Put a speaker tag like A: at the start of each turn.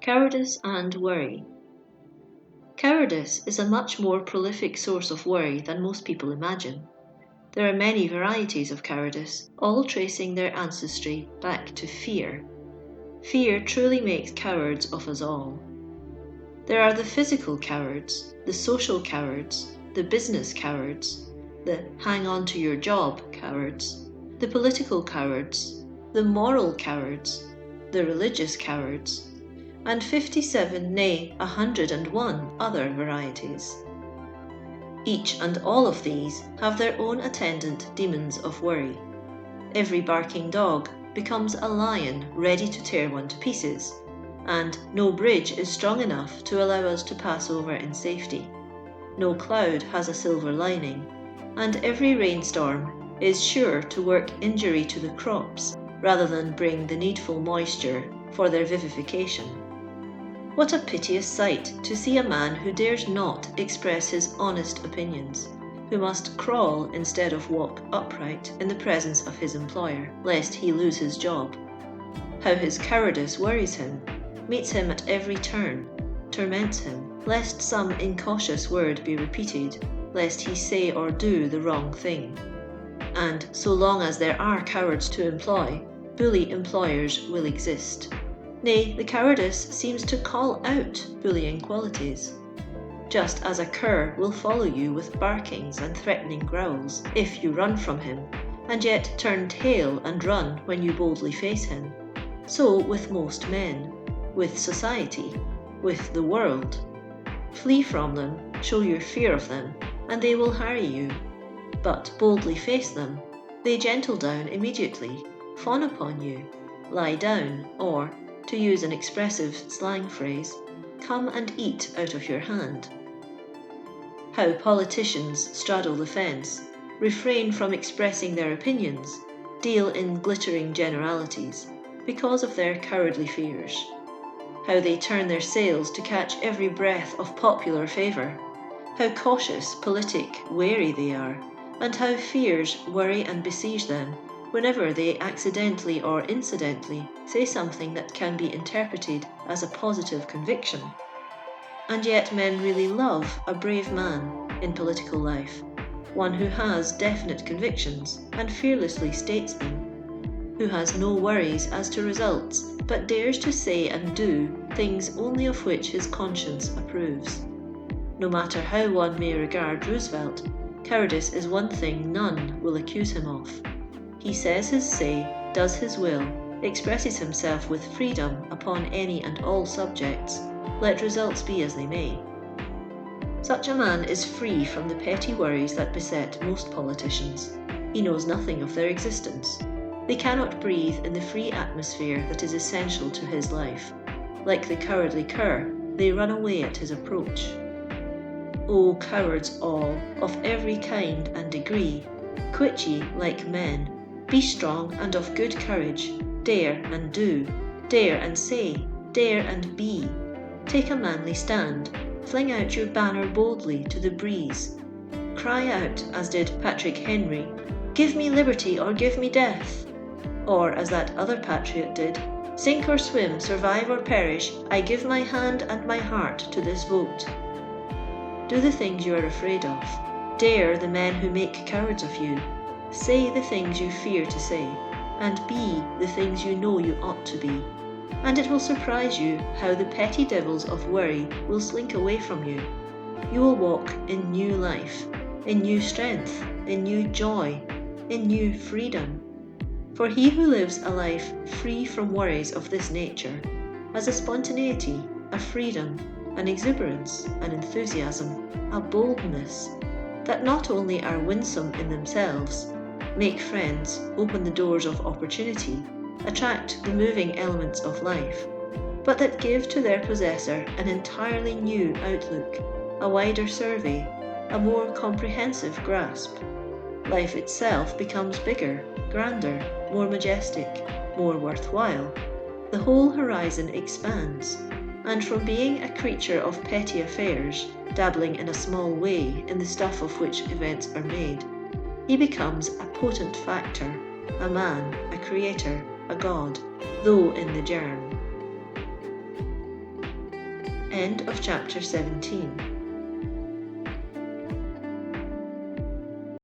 A: Cowardice and worry. Cowardice is a much more prolific source of worry than most people imagine. There are many varieties of cowardice, all tracing their ancestry back to fear. Fear truly makes cowards of us all. There are the physical cowards, the social cowards, the business cowards, the hang on to your job cowards, the political cowards, the moral cowards, the religious cowards, and 57, nay, 101 other varieties. Each and all of these have their own attendant demons of worry. Every barking dog becomes a lion ready to tear one to pieces, and no bridge is strong enough to allow us to pass over in safety. No cloud has a silver lining, and every rainstorm is sure to work injury to the crops rather than bring the needful moisture for their vivification. What a piteous sight to see a man who dares not express his honest opinions, who must crawl instead of walk upright in the presence of his employer, lest he lose his job. How his cowardice worries him, meets him at every turn, torments him, lest some incautious word be repeated, lest he say or do the wrong thing. And so long as there are cowards to employ, bully employers will exist. Nay, the cowardice seems to call out bullying qualities. Just as a cur will follow you with barkings and threatening growls if you run from him, and yet turn tail and run when you boldly face him, so with most men, with society, with the world. Flee from them, show your fear of them, and they will harry you. But boldly face them, they gentle down immediately, fawn upon you, lie down, or, to use an expressive slang phrase, come and eat out of your hand. How politicians straddle the fence, refrain from expressing their opinions, deal in glittering generalities, because of their cowardly fears. How they turn their sails to catch every breath of popular favour. How cautious, politic, wary they are, and how fears worry and besiege them whenever they accidentally or incidentally say something that can be interpreted as a positive conviction. And yet men really love a brave man in political life, one who has definite convictions and fearlessly states them, who has no worries as to results but dares to say and do things only of which his conscience approves. No matter how one may regard Roosevelt, cowardice is one thing none will accuse him of. He says his say, does his will, expresses himself with freedom upon any and all subjects, let results be as they may. Such a man is free from the petty worries that beset most politicians. He knows nothing of their existence. They cannot breathe in the free atmosphere that is essential to his life. Like the cowardly cur, they run away at his approach. O cowards all, of every kind and degree, quit ye like men. Be strong and of good courage, dare and do, dare and say, dare and be. Take a manly stand, fling out your banner boldly to the breeze. Cry out, as did Patrick Henry, give me liberty or give me death. Or as that other patriot did, sink or swim, survive or perish, I give my hand and my heart to this vote. Do the things you are afraid of. Dare the men who make cowards of you. Say the things you fear to say, and be the things you know you ought to be. And it will surprise you how the petty devils of worry will slink away from you. You will walk in new life, in new strength, in new joy, in new freedom. For he who lives a life free from worries of this nature has a spontaneity, a freedom, an exuberance, an enthusiasm, a boldness, that not only are winsome in themselves, make friends, open the doors of opportunity, attract the moving elements of life, but that give to their possessor an entirely new outlook, a wider survey, a more comprehensive grasp. Life itself becomes bigger, grander, more majestic, more worthwhile. The whole horizon expands, and from being a creature of petty affairs, dabbling in a small way in the stuff of which events are made, he becomes a potent factor, a man, a creator, a god, though in the germ. End of chapter 17.